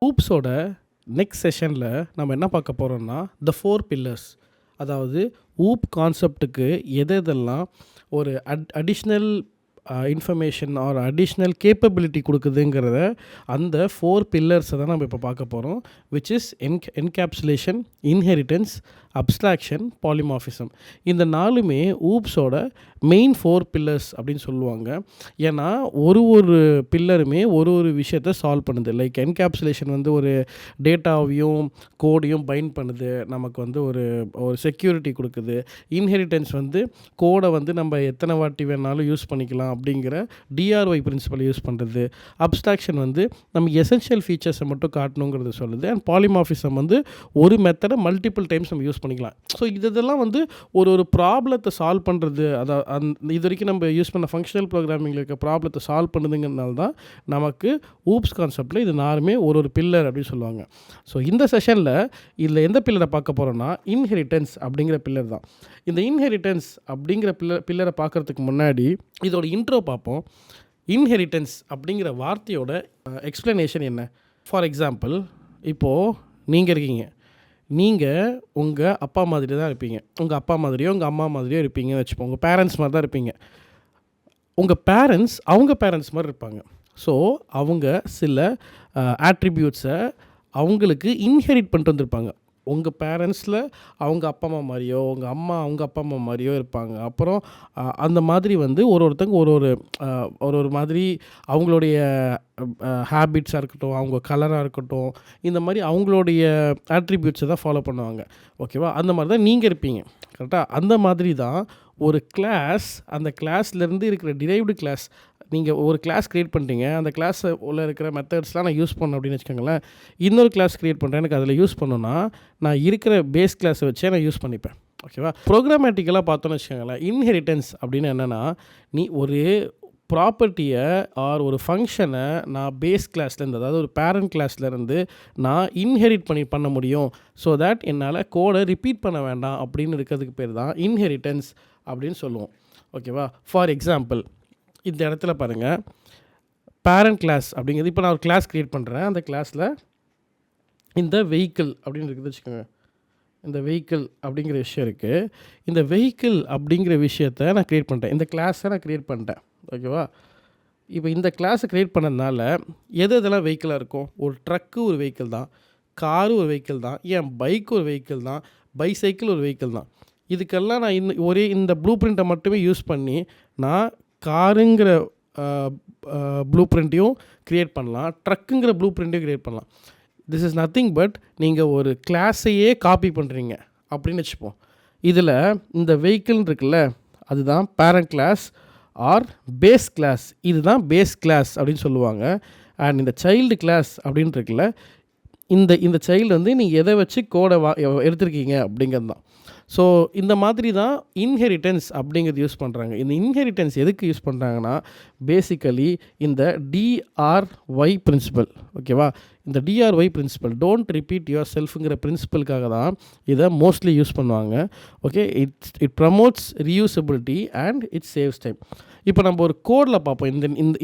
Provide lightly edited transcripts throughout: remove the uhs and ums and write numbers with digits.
ஊப்ஸோட next செஷனில் நம்ம என்ன பார்க்க போகிறோம்னா த ஃபோர் பில்லர்ஸ். அதாவது ஊப் கான்செப்டுக்கு எதெல்லாம் ஒரு additional information or additional capability கொடுக்குதுங்கிறத அந்த ஃபோர் பில்லர்ஸை தான் நம்ம இப்போ பார்க்க போகிறோம். Which is encapsulation, inheritance, abstraction, polymorphism. இந்த நாலுமே ஊப்ஸோட மெயின் ஃபோர் பில்லர்ஸ் அப்படின்னு சொல்லுவாங்க. ஏன்னா ஒரு பில்லருமே ஒரு விஷயத்தை சால்வ் பண்ணுது. லைக் என்கேப்சுலேஷன் வந்து ஒரு டேட்டாவையும் கோடையும் பைண்ட் பண்ணுது, நமக்கு வந்து ஒரு செக்யூரிட்டி கொடுக்குது. இன்ஹெரிட்டன்ஸ் வந்து கோடை வந்து நம்ம எத்தனை வாட்டி வேணாலும் யூஸ் பண்ணிக்கலாம் அப்படிங்கிற டிஆர்ஒய் பிரின்சிபல் யூஸ் பண்ணுறது. அப்ஸ்ட்ராக்ஷன் வந்து நம்ம எசென்ஷியல் ஃபீச்சர்ஸை மட்டும் காட்டணுங்கிறது சொல்லுது. அண்ட் பாலிமார்ஃபிசம் வந்து ஒரு மெத்தடை மல்டிபிள் டைம்ஸ் நம்ம யூஸ் பண்ணிக்கலாம். ஸோ இதெல்லாம் வந்து ஒரு ப்ராப்ளத்தை சால்வ் பண்ணுறது. இது வரைக்கும் நம்ம யூஸ் பண்ண ஃபங்க்ஷனல் ப்ரோக்ராமிங்கில் இருக்க ப்ராப்ளத்தை சால்வ் பண்ணுதுங்கிறதுனால தான் நமக்கு ஊப்ஸ் கான்செப்டில் இது நாலுமே ஒரு பில்லர் அப்படின்னு சொல்லுவாங்க. ஸோ இந்த செஷனில் இதில் எந்த பில்லரை பார்க்க போகிறோன்னா இன்ஹெரிட்டன்ஸ் அப்படிங்கிற பில்லர் தான். இந்த இன்ஹெரிட்டன்ஸ் அப்படிங்கிற பில்லரை பார்க்குறதுக்கு முன்னாடி இதோட இன்ட்ரோ பார்ப்போம். இன்ஹெரிட்டன்ஸ் அப்படிங்கிற வார்த்தையோட எக்ஸ்ப்ளனேஷன் என்ன? ஃபார் எக்ஸாம்பிள், இப்போது நீங்கள் இருக்கீங்க. நீங்கள் உங்கள் அப்பா மாதிரி தான் இருப்பீங்க. உங்கள் அப்பா மாதிரியோ உங்கள் அம்மா மாதிரியோ இருப்பீங்கன்னு வச்சுப்போம். உங்கள் பேரண்ட்ஸ் மாதிரி தான் இருப்பீங்க. உங்கள் பேரண்ட்ஸ் அவங்க பேரண்ட்ஸ் மாதிரி இருப்பாங்க. ஸோ அவங்க சில ஆட்ரிபியூட்ஸை அவங்களுக்கு இன்ஹெரிட் பண்ணிட்டு வந்திருப்பாங்க. உங்கள் பேரண்ட்ஸில் அவங்க அப்பா அம்மா மாதிரியோ உங்கள் அம்மா அவங்க அப்பா அம்மா மாதிரியோ இருப்பாங்க. அப்புறம் அந்த மாதிரி வந்து ஒருத்தங்க ஒரு மாதிரி அவங்களுடைய ஹேபிட்ஸாக இருக்கட்டும், அவங்க கலராக இருக்கட்டும், இந்த மாதிரி அவங்களுடைய ஆட்ரிபியூட்ஸை தான் ஃபாலோ பண்ணுவாங்க. ஓகேவா? அந்த மாதிரி தான் நீங்கள் இருப்பீங்க. கரெக்டாக? அந்த மாதிரி தான் ஒரு கிளாஸ், அந்த கிளாஸ்லேருந்து இருக்கிற டிரைவ்டு கிளாஸ். நீங்கள் ஒரு கிளாஸ் க்ரியேட் பண்ணிட்டீங்க, அந்த கிளாஸ் உள்ள இருக்கிற மெத்தட்ஸ்லாம் நான் யூஸ் பண்ணேன் அப்படின்னு வச்சுக்கோங்களேன். இன்னொரு கிளாஸ் க்ரியேட் பண்ணுறேன், எனக்கு அதில் யூஸ் பண்ணணுன்னா நான் இருக்கிற பேஸ் கிளாஸை வச்சே நான் யூஸ் பண்ணிப்பேன். ஓகேவா? ப்ரோக்ராமேட்டிக்கலாக பார்த்தோன்னு வச்சுக்கோங்களேன், இன்ஹெரிட்டன்ஸ் அப்படின்னு என்னென்னா, நீ ஒரு ப்ராப்பர்ட்டியை ஆர் ஒரு ஃபங்க்ஷனை நான் பேஸ் கிளாஸ்லேருந்து, அதாவது ஒரு பேரண்ட் கிளாஸ்லேருந்து நான் இன்ஹெரிட் பண்ண முடியும். ஸோ தட் என்னால் கோடை ரிப்பீட் பண்ண வேண்டாம் அப்படின்னு இருக்கிறதுக்கு பேர் தான் இன்ஹெரிட்டன்ஸ் அப்படின்னு சொல்லுவோம். ஓகேவா? ஃபார் எக்ஸாம்பிள், இந்த இடத்துல பாருங்கள், பேரண்ட் கிளாஸ் அப்படிங்கிறது, இப்போ நான் ஒரு கிளாஸ் க்ரியேட் பண்ணுறேன். அந்த கிளாஸில் இந்த வெஹிக்கிள் அப்படின்னு இருக்குது வச்சுக்கோங்க. இந்த வெஹிக்கிள் அப்படிங்கிற விஷயம் இருக்குது. இந்த வெஹிக்கிள் அப்படிங்கிற விஷயத்தை நான் க்ரியேட் பண்ணிட்டேன். இந்த கிளாஸை நான் க்ரியேட் பண்ணிட்டேன். ஓகேவா? இப்போ இந்த கிளாஸை க்ரியேட் பண்ணதுனால எதெல்லாம் வெஹிக்கிளாக இருக்கும்? ஒரு ட்ரக்கு ஒரு வெஹிக்கிள் தான், காரு ஒரு வெஹிக்கிள் தான், ஏன் பைக் ஒரு வெஹிக்கிள் தான், பைசைக்கிள் ஒரு வெஹிக்கிள் தான். இதுக்கெல்லாம் நான் இந்த ப்ளூ பிரிண்ட்டை மட்டுமே யூஸ் பண்ணி நான் காருங்கிற ப்ளூ பிரிண்ட்டையும் க்ரியேட் பண்ணலாம், ட்ரக்குங்கிற ப்ளூ பிரிண்ட்டையும் க்ரியேட் பண்ணலாம். திஸ் இஸ் நத்திங் பட் நீங்கள் ஒரு கிளாஸையே காப்பி பண்ணுறீங்க அப்படின்னு வச்சுப்போம். இதில் இந்த வெஹிக்கிள் இருக்குல்ல, அதுதான் parent class or base class. இதுதான் பேஸ் கிளாஸ் அப்படின்னு சொல்லுவாங்க. அண்ட் இந்த சைல்டு கிளாஸ் அப்படின்னு இருக்குல்ல, இந்த சைல்டு வந்து நீங்கள் எதை வச்சு கோடை எடுத்திருக்கீங்க அப்படிங்கிறது தான். ஸோ இந்த மாதிரி தான் இன்ஹெரிட்டன்ஸ் அப்படிங்கிறது யூஸ் பண்ணுறாங்க. இந்த இன்ஹெரிட்டன்ஸ் எதுக்கு யூஸ் பண்ணுறாங்கன்னா, பேசிக்கலி இந்த டிஆர்ஒய் பிரின்சிபல். ஓகேவா? இந்த DRY principle, don't repeat your செல்ஃபுங்கிற பிரின்சிபலுக்காக தான் இதை மோஸ்ட்லி யூஸ் பண்ணுவாங்க. Okay, it promotes reusability and it saves time. இப்போ நம்ம ஒரு கோடில் பார்ப்போம்.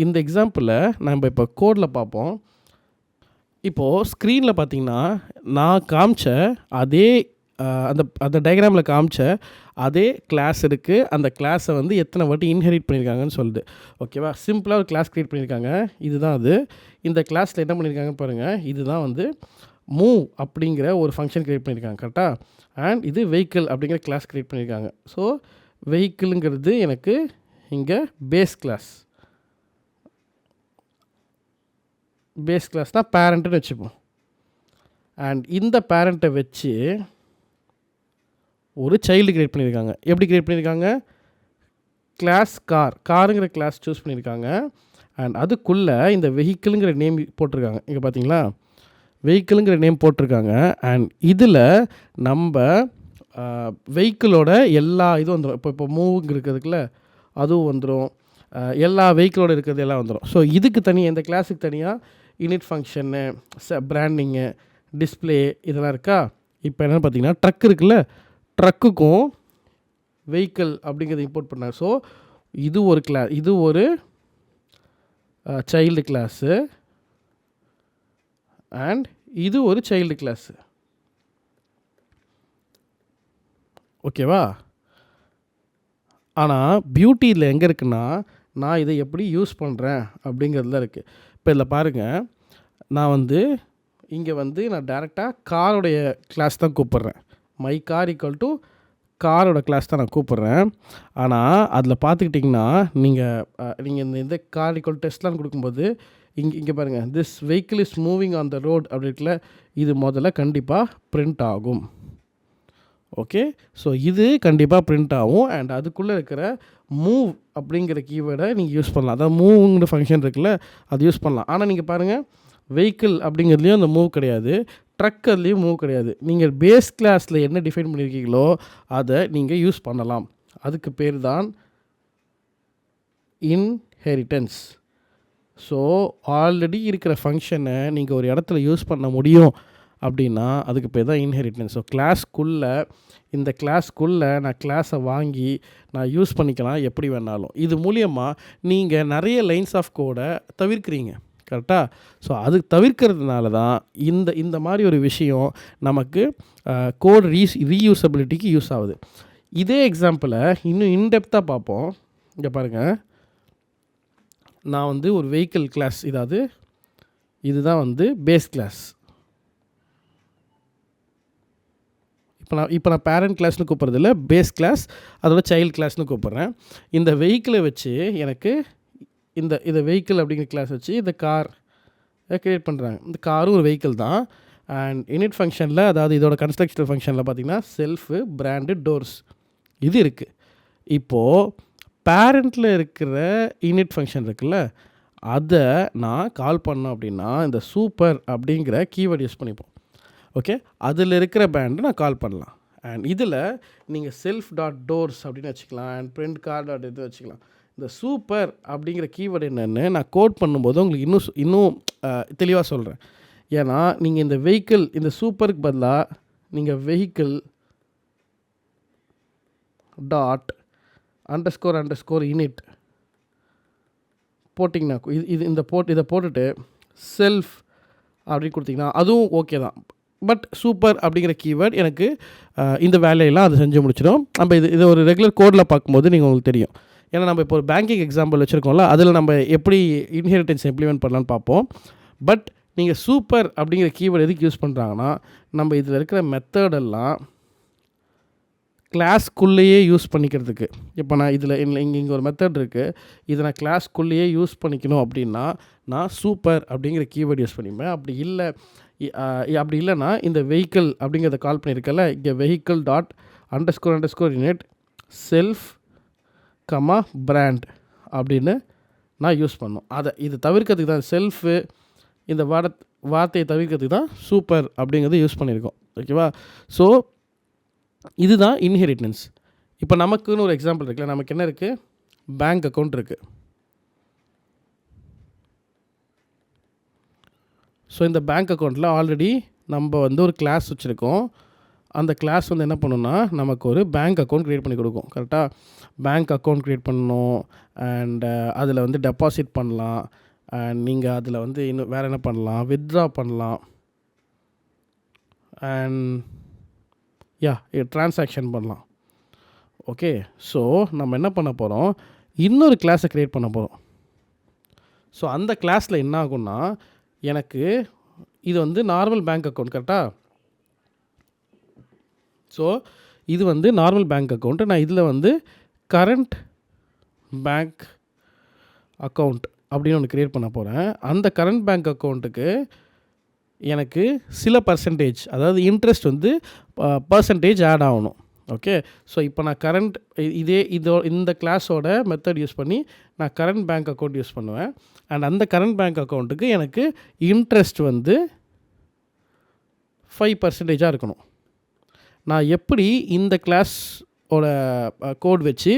இந்த எக்ஸாம்பிளில் நம்ம இப்போ கோடில் பார்ப்போம். இப்போது ஸ்க்ரீனில் பார்த்தீங்கன்னா நான் காமிச்ச அதே அந்த டயக்ராமில் காமிச்ச அதே கிளாஸ் இருக்குது. அந்த கிளாஸை வந்து எத்தனை வாட்டி இன்ஹெரிட் பண்ணியிருக்காங்கன்னு சொல்லுது. ஓகேவா? சிம்பிளாக ஒரு கிளாஸ் க்ரியேட் பண்ணியிருக்காங்க. இதுதான் அது. இந்த கிளாஸில் என்ன பண்ணியிருக்காங்கன்னு பாருங்கள். இதுதான் வந்து மூவ் அப்படிங்கிற ஒரு ஃபங்க்ஷன் க்ரியேட் பண்ணியிருக்காங்க. கரெக்டாக? அண்ட் இது வெஹிக்கிள் அப்படிங்கிற கிளாஸ் க்ரியேட் பண்ணியிருக்காங்க. ஸோ வெஹிக்கிளுங்கிறது எனக்கு இங்கே பேஸ் கிளாஸ் தான் பேரண்ட்டுன்னு வச்சுப்போம். அண்ட் இந்த பேரண்ட்டை வச்சு ஒரு சைல்டு க்ரியேட் பண்ணியிருக்காங்க. எப்படி க்ரியேட் பண்ணியிருக்காங்க? கிளாஸ் காருங்கிற கிளாஸ் சூஸ் பண்ணியிருக்காங்க. அண்ட் அதுக்குள்ளே இந்த வெஹிக்கிளுங்கிற நேம் போட்டிருக்காங்க. இங்கே பார்த்தீங்களா, வெஹிக்கிளுங்கிற நேம் போட்டிருக்காங்க. அண்ட் இதில் நம்ம வெஹிக்கிளோட எல்லா இதுவும் வந்துடும். இப்போ மூவுங்க இருக்கிறதுக்குள்ள அதுவும் வந்துடும், எல்லா வெஹிக்கிளோட இருக்கிறது எல்லாம் வந்துடும். ஸோ இதுக்கு தனியாக, இந்த கிளாஸுக்கு தனியாக யூனிட் ஃபங்க்ஷன்னு, பிராண்டிங்கு, டிஸ்பிளே இதெல்லாம் இருக்கா. இப்போ என்னென்னு பார்த்தீங்கன்னா, ட்ரக் இருக்குல்ல, ட்ரக்குக்கும் வெஹிக்கிள் அப்படிங்கிறத இம்போர்ட் பண்ணார். ஸோ இது ஒரு கிளாஸ், இது ஒரு சைல்டு கிளாஸு. அண்ட் இது ஒரு சைல்டு கிளாஸு. ஓகேவா? ஆனால் பியூட்டி இதில் எங்கே இருக்குன்னா, நான் இதை எப்படி யூஸ் பண்ணுறேன் அப்படிங்கிறதுல இருக்குது. இப்போ இதில் பாருங்கள், நான் இங்கே நான் டேரெக்டாக காரோடைய கிளாஸ் தான் கூப்பிட்றேன். மை கார் ஈக்குவல் டு காரோட கிளாஸ் தான் நான் கூப்பிட்றேன். ஆனால் அதில் பார்த்துக்கிட்டிங்கன்னா நீங்கள் இந்த கார் ஈக்குவல் டெஸ்ட்லாம் கொடுக்கும்போது இங்கே பாருங்கள், this vehicle is moving on the road அப்படி இருக்குல்ல, இது முதல்ல கண்டிப்பாக பிரிண்ட் ஆகும். ஓகே, ஸோ இது கண்டிப்பாக பிரிண்ட் ஆகும். அண்ட் அதுக்குள்ளே இருக்கிற மூவ் அப்படிங்கிற கீவேர்டை நீங்கள் யூஸ் பண்ணலாம். அதாவது மூவ்ங்கிற ஃபங்க்ஷன் இருக்குல்ல, அது யூஸ் பண்ணலாம். ஆனால் நீங்கள் பாருங்கள், வெஹிக்கிள் அப்படிங்கிறதுலையும் அந்த மூவ் கிடையாது, ட்ரக் அதுலேயும் மூவ் கிடையாது. நீங்கள் பேஸ் கிளாஸில் என்ன டிஃபைன் பண்ணியிருக்கீங்களோ அதை நீங்கள் யூஸ் பண்ணலாம். அதுக்கு பேர் தான் இன்ஹெரிட்டன்ஸ். ஸோ ஆல்ரெடி இருக்கிற ஃபங்க்ஷனை நீங்கள் ஒரு இடத்துல யூஸ் பண்ண முடியும் அப்படின்னா அதுக்கு பேர் தான் இன்ஹெரிட்டன்ஸ். ஸோ இந்த கிளாஸ்க்குள்ளே நான் கிளாஸை வாங்கி நான் யூஸ் பண்ணிக்கலாம் எப்படி வேணாலும். இது மூலியமாக நீங்கள் நிறைய லைன்ஸ் ஆஃப் கோடை தவிர்க்கிறீங்க. கரெக்டாக? ஸோ அது தவிர்க்கிறதுனால தான் இந்த மாதிரி ஒரு விஷயம் நமக்கு கோட் ரீயூசபிலிட்டிக்கு யூஸ் ஆகுது. இதே எக்ஸாம்பிளை இன்னும் இன்டெப்த்தாக பார்ப்போம். இங்கே பாருங்கள், நான் ஒரு வெஹிக்கிள் கிளாஸ், இதுதான் பேஸ் கிளாஸ். இப்போ நான் பேரண்ட் கிளாஸ்னு கூப்பிட்றதில்ல, பேஸ் கிளாஸ் அதோட சைல்டு கிளாஸ்னு கூப்பிட்றேன். இந்த வெஹிக்கிளை வச்சு எனக்கு இந்த வெஹிக்கிள் அப்படிங்கிற கிளாஸ் வச்சு இந்த கார் க்ரியேட் பண்ணுறாங்க. இந்த காரும் ஒரு வெஹிக்கிள் தான். அண்ட் இனிட் ஃபங்க்ஷனில், அதாவது இதோட கன்ஸ்ட்ரக்ஷனல் ஃபங்க்ஷனில் பார்த்திங்கன்னா செல்ஃபு, பிராண்டு, டோர்ஸ் இது இருக்குது. இப்போது பேரண்ட்டில் இருக்கிற இனிட் ஃபங்க்ஷன் இருக்குல்ல, அதை நான் கால் பண்ணோம் அப்படின்னா இந்த சூப்பர் அப்படிங்கிற கீவேர்டு யூஸ் பண்ணிப்போம். ஓகே, அதில் இருக்கிற பேண்டை நான் கால் பண்ணலாம். அண்ட் இதில் நீங்கள் செல்ஃப் டாட் டோர்ஸ் அப்படின்னு வச்சுக்கலாம், அண்ட் பிரிண்ட் கார் டாட் இது வச்சுக்கலாம். இந்த சூப்பர் அப்படிங்கிற கீவேர்டு என்னென்னு நான் கோட் பண்ணும்போது உங்களுக்கு இன்னும் தெளிவாக சொல்கிறேன். ஏன்னா நீங்கள் இந்த வெஹிக்கிள், இந்த சூப்பருக்கு பதிலாக நீங்கள் வெஹிக்கிள் டாட் அண்டர்ஸ்கோர் இனிட் போட்டிங்கன்னா இதை போட்டுட்டு செல்ஃப் அப்படின்னு கொடுத்திங்கன்னா அதுவும் ஓகே தான். பட் சூப்பர் அப்படிங்கிற கீவேர்ட் எனக்கு இந்த வேலையெல்லாம் அது செஞ்சு முடிச்சிடும். நம்ம இதை ஒரு ரெகுலர் கோடில் பார்க்கும்போது உங்களுக்கு தெரியும். ஏன்னா நம்ம இப்போ ஒரு பேங்கிங் எக்ஸாம்பிள் வச்சுருக்கோம்ல, அதில் நம்ம எப்படி இன்ஹெரிட்டன்ஸ் இம்ப்ளிமெண்ட் பண்ணலான்னு பார்ப்போம். பட் நீங்கள் சூப்பர் அப்படிங்கிற கீவேர்டு எதுக்கு யூஸ் பண்ணுறாங்கன்னா, நம்ம இதில் இருக்கிற மெத்தடெல்லாம் கிளாஸ்க்குள்ளேயே யூஸ் பண்ணிக்கிறதுக்கு. இப்போ நான் இங்கே ஒரு மெத்தட் இருக்குது, இதை நான் கிளாஸ்க்குள்ளேயே யூஸ் பண்ணிக்கணும் அப்படின்னா நான் சூப்பர் அப்படிங்கிற கீவேர்டு யூஸ் பண்ணிப்பேன். அப்படி இல்லைன்னா இந்த வெஹிக்கிள் அப்படிங்கிறத கால் பண்ணியிருக்கல, இங்கே vehicle dot underscore init self brand அப்படின்னு நான் யூஸ் பண்ணணும். இது தவிர்க்கிறதுக்கு தான் செல்ஃபு இந்த வார்த்தையை தவிர்க்கிறதுக்கு தான் சூப்பர் அப்படிங்கிறது யூஸ் பண்ணியிருக்கோம். ஓகேவா? ஸோ இதுதான் இன்ஹெரிட்டன்ஸ். இப்போ நமக்குன்னு ஒரு எக்ஸாம்பிள் இருக்குல்ல, நமக்கு என்ன இருக்குது, பேங்க் அக்கௌண்ட் இருக்குது. ஸோ இந்த பேங்க் அக்கௌண்ட்டில் ஆல்ரெடி நம்ம ஒரு கிளாஸ் வச்சுருக்கோம். அந்த கிளாஸ் என்ன பண்ணணும்னா நமக்கு ஒரு பேங்க் அக்கௌண்ட் க்ரியேட் பண்ணி கொடுக்கும். கரெக்டாக? பேங்க் அக்கௌண்ட் க்ரியேட் பண்ணணும், அண்ட் அதில் டெபாசிட் பண்ணலாம், அண்ட் நீங்கள் அதில் இன்னும் வேறு என்ன பண்ணலாம், வித்ட்ரா பண்ணலாம், அண்ட் ட்ரான்சாக்ஷன் பண்ணலாம். ஓகே, ஸோ நம்ம என்ன பண்ண போகிறோம், இன்னொரு கிளாஸை க்ரியேட் பண்ண போகிறோம். ஸோ அந்த கிளாஸில் என்ன ஆகும்னா, எனக்கு இது நார்மல் பேங்க் அக்கௌண்ட். கரெக்டாக? ஸோ இது நார்மல் பேங்க் அக்கௌண்ட்டு. நான் இதில் கரண்ட் பேங்க் அக்கௌண்ட் அப்படின்னு ஒன்று க்ரியேட் பண்ண போகிறேன். அந்த கரண்ட் பேங்க் அக்கௌண்ட்டுக்கு எனக்கு சில பர்சன்டேஜ், அதாவது இன்ட்ரெஸ்ட் பர்சன்டேஜ் ஆட் ஆகணும். ஓகே, ஸோ இப்போ நான் இந்த கிளாஸோட மெத்தட் யூஸ் பண்ணி நான் கரண்ட் பேங்க் அக்கௌண்ட் யூஸ் பண்ணுவேன். அண்ட் அந்த கரண்ட் பேங்க் அக்கௌண்ட்டுக்கு எனக்கு இன்ட்ரெஸ்ட் 5% இருக்கணும். நான் எப்படி இந்த கிளாஸோட கோட் வச்சு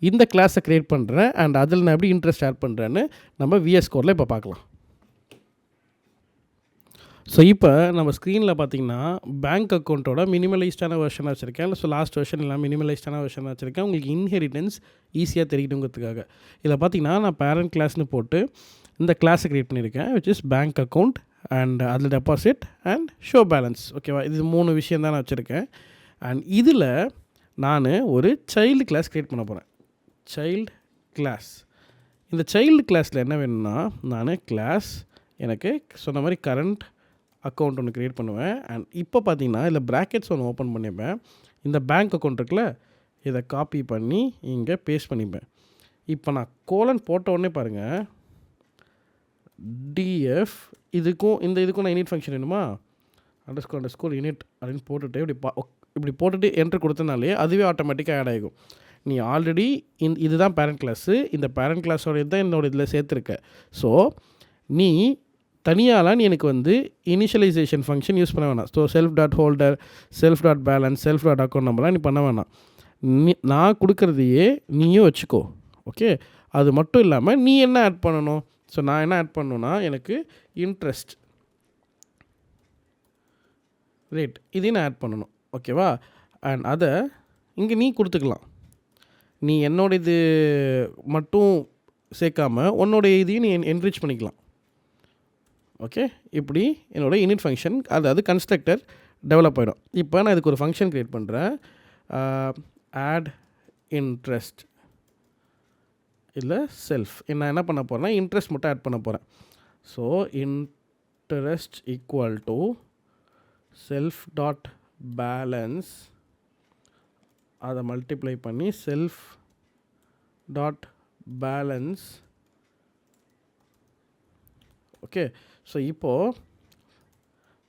இந்த கிளாஸை க்ரியேட் பண்ணுறேன், அண்ட் அதில் நான் எப்படி இன்ட்ரெஸ்ட் ஆட் பண்ணுறேன்னு நம்ம விஎஸ் கோடில் இப்போ பார்க்கலாம். ஸோ இப்போ நம்ம ஸ்க்ரீனில் பார்த்தீங்கன்னா பேங்க் அக்கௌண்ட்டோட மினிமலைஸ்டான வெர்ஷனாக வச்சுருக்கேன். ஸோ லாஸ்ட் வெர்ஷன் எல்லாம் மினிமலைஸ்டான வெர்ஷனாக வச்சுருக்கேன். உங்களுக்கு இன்ஹெரிட்டன்ஸ் ஈஸியாக தெரியணுங்கிறதுக்காக. இதில் பார்த்தீங்கன்னா நான் பேரண்ட் கிளாஸ்னு போட்டு இந்த கிளாஸை க்ரியேட் பண்ணியிருக்கேன், which is bank account and அதில் டெபாசிட் அண்ட் ஷோ பேலன்ஸ். ஓகேவா, இது 3 விஷயம் தான் நான் வச்சுருக்கேன். அண்ட் இதில் நான் ஒரு சைல்டு கிளாஸ் க்ரியேட் பண்ண போகிறேன். Child class. இந்த சைல்டு கிளாஸில் என்ன வேணும்னா, நான் கிளாஸ் எனக்கு சொன்ன மாதிரி கரண்ட் அக்கௌண்ட் ஒன்று க்ரியேட் பண்ணுவேன். அண்ட் இப்போ பார்த்தீங்கன்னா இதில் ப்ராக்கெட்ஸ் ஒன்று ஓப்பன் பண்ணிப்பேன். இந்த பேங்க் அக்கௌண்ட் இருக்குல்ல, இதை காப்பி பண்ணி இங்கே பேஸ்ட் பண்ணிப்பேன். இப்போ நான் கோலன் போட்ட உடனே பாருங்கள், டிஎஃப் இதுக்கும் இதுக்கும் நான் இனிட் ஃபங்க்ஷன் வேணுமா, அண்டர்ஸ்கோர் இனிட் அப்படின்னு போட்டுட்டு இப்படி போட்டுட்டு என்ட்ரு கொடுத்தனாலே அதுவே ஆட்டோமேட்டிக்காக ஆட் ஆகிடும். நீ ஆல்ரெடி இதுதான் பேரண்ட் கிளாஸு, இந்த பேரண்ட் கிளாஸோட தான் என்னோட இதில் சேர்த்துருக்க. ஸோ நீ தனியாலாம் நீ எனக்கு இனிஷியலைசேஷன் ஃபங்க்ஷன் யூஸ் பண்ண வேணாம். So self dot holder, self dot balance, self dot account நம்பர்லாம் நீ பண்ண வேணாம். நான் கொடுக்குறதையே நீயும் வச்சுக்கோ. ஓகே, அது மட்டும் இல்லாமல் நீ என்ன ஆட் பண்ணணும்? ஸோ நான் என்ன ஆட் பண்ணணுன்னா, எனக்கு இன்ட்ரெஸ்ட் ரேட் இதையும் நான் ஆட் பண்ணணும். ஓகேவா, அண்ட் அதை இங்கே நீ கொடுத்துக்கலாம். நீ என்னோட இது மட்டும் சேர்க்காம உன்னோடைய இதையும் நீ என்ரிச் பண்ணிக்கலாம். ஓகே, இப்படி என்னோடய இனிட் ஃபங்க்ஷன் அதாவது கன்ஸ்ட்ரக்டர் டெவலப் ஆகிடும். இப்போ நான் இதுக்கு ஒரு ஃபங்க்ஷன் க்ரியேட் பண்ணுறேன். ஆட் இன்ட்ரெஸ்ட் இல்லை செல்ஃப். நான் என்ன பண்ண போகிறேன்னா இன்ட்ரெஸ்ட் மட்டும் ஆட் பண்ண போகிறேன். So interest equal to self dot balance, அதை மல்டிப்ளை பண்ணி self dot balance. Okay, so இப்போது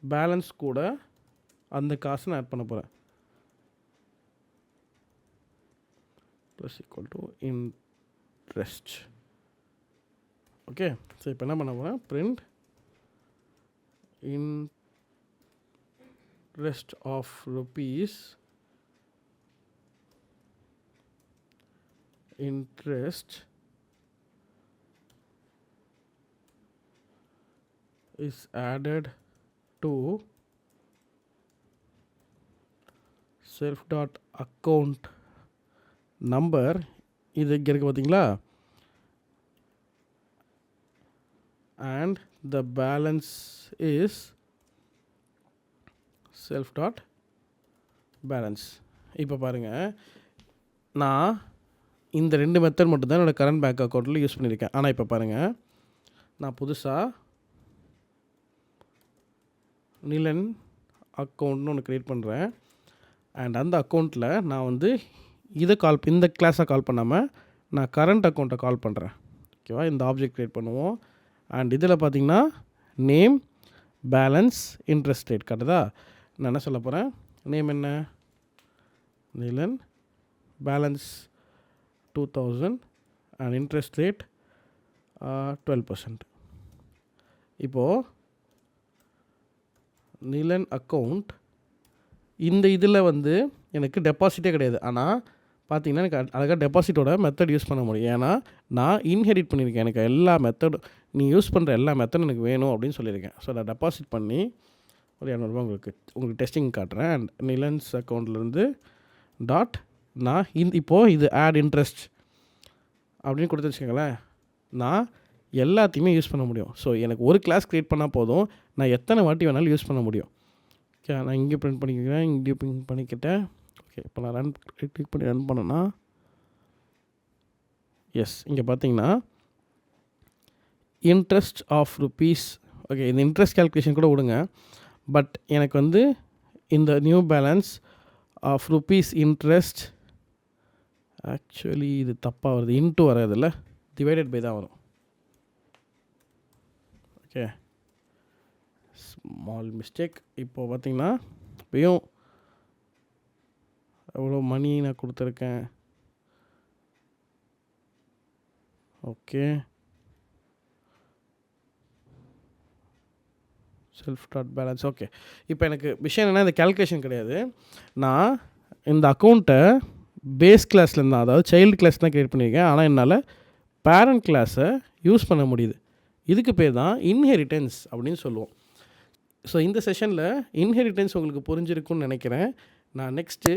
பேலன்ஸ் கூட அந்த காசை நான் ஆட் பண்ண போகிறேன். Plus equal to interest. Okay, so இப்போ என்ன பண்ண போகிறேன், print interest of rupees, interest is added to self dot account number. இது இங்கே இருக்குது பார்த்தீங்களா, and the balance is self dot balance. இப்போ பாருங்கள், நான் இந்த 2 மெத்தட் மட்டும் தான் என்னோடய கரண்ட் பேங்க் அக்கௌண்ட்டில் யூஸ் பண்ணியிருக்கேன். ஆனால் இப்போ பாருங்கள், நான் புதுசாக நிலன் அக்கௌண்ட்னு ஒன்று க்ரியேட் பண்ணுறேன். அண்ட் அந்த அக்கௌண்ட்டில் நான் இந்த கிளாஸை கால் பண்ணாமல் நான் கரண்ட் அக்கௌண்ட்டை கால் பண்ணுறேன். ஓகேவா, இந்த ஆப்ஜெக்ட் க்ரியேட் பண்ணுவோம். அண்ட் இதில் பார்த்திங்கன்னா நேம், பேலன்ஸ், இன்ட்ரெஸ்ட் ரேட் காட்டுதா. நான் என்ன சொல்ல போகிறேன், நேம் என்ன, நிலன், பேலன்ஸ் 2000 அண்ட் இன்ட்ரெஸ்ட் ரேட் 12%. இப்போது நிலன் அக்கௌண்ட் இந்த இதில் எனக்கு டெபாசிட்டே கிடையாது. ஆனால் பார்த்தீங்கன்னா எனக்கு அழகாக டெபாசிட்டோட மெத்தட் யூஸ் பண்ண முடியும். ஏன்னா நான் இன்ஹெரிட் பண்ணியிருக்கேன். எனக்கு எல்லா மெத்தடும் நீ யூஸ் பண்ணுற எல்லா மெத்தடும் எனக்கு வேணும் அப்படின்னு சொல்லியிருக்கேன். ஸோ நான் டெபாசிட் பண்ணி ஒரு 200 உங்களுக்கு டெஸ்டிங் காட்டுறேன். அண்ட் நிலன்ஸ் அக்கௌண்ட்லேருந்து டாட் நான் இப்போது இது ஆட் இன்ட்ரெஸ்ட் அப்படின்னு கொடுத்து வச்சுக்கோங்களேன், நான் எல்லாத்தையுமே யூஸ் பண்ண முடியும். ஸோ எனக்கு ஒரு கிளாஸ் க்ரியேட் பண்ணால் போதும், நான் எத்தனை வாட்டி வேணாலும் யூஸ் பண்ண முடியும். ஓகே, நான் இங்கே பிரிண்ட் பண்ணிக்கிறேன், இங்கே பிரிண்ட் பண்ணிக்கிட்டேன். ஓகே, இப்போ நான் கிளிக் பண்ணி ரன் பண்ணேன்னா எஸ், இங்கே பார்த்தீங்கன்னா இன்ட்ரெஸ்ட் ஆஃப் ருபீஸ். ஓகே, இந்த இன்ட்ரெஸ்ட் கேல்குலேஷன் கூட விடுங்க. பட் எனக்கு இந்த new balance of rupees interest actually இது தப்பாக வருது, இன்ட்டு வராதில்ல, டிவைடட் பை தான் வரும். Okay, small mistake. இப்போது பார்த்திங்கன்னா இப்போயும் எவ்வளோ மணி நான் கொடுத்துருக்கேன். Okay, self dot balance. Okay, இப்போ எனக்கு விஷயம் என்னென்னா இந்த கேல்குலேஷன் கிடையாது. நான் இந்த அக்கௌண்ட்டை பேஸ் கிளாஸ்லேருந்து தான், அதாவது சைல்டு கிளாஸ் தான் க்ரியேட் பண்ணியிருக்கேன். ஆனால் என்னால் பேரண்ட் கிளாஸை யூஸ் பண்ண முடியுது. இதுக்கு பேர் தான் இன்ஹெரிட்டன்ஸ் அப்படின்னு சொல்லுவோம். ஸோ இந்த செஷனில் இன்ஹெரிட்டன்ஸ் உங்களுக்கு புரிஞ்சிருக்குன்னு நினைக்கிறேன். நான் நெக்ஸ்ட்டு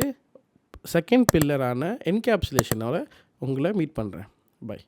செகண்ட் பில்லரான என்கேப்சுலேஷனோட உங்களை மீட் பண்ணுறேன். பை.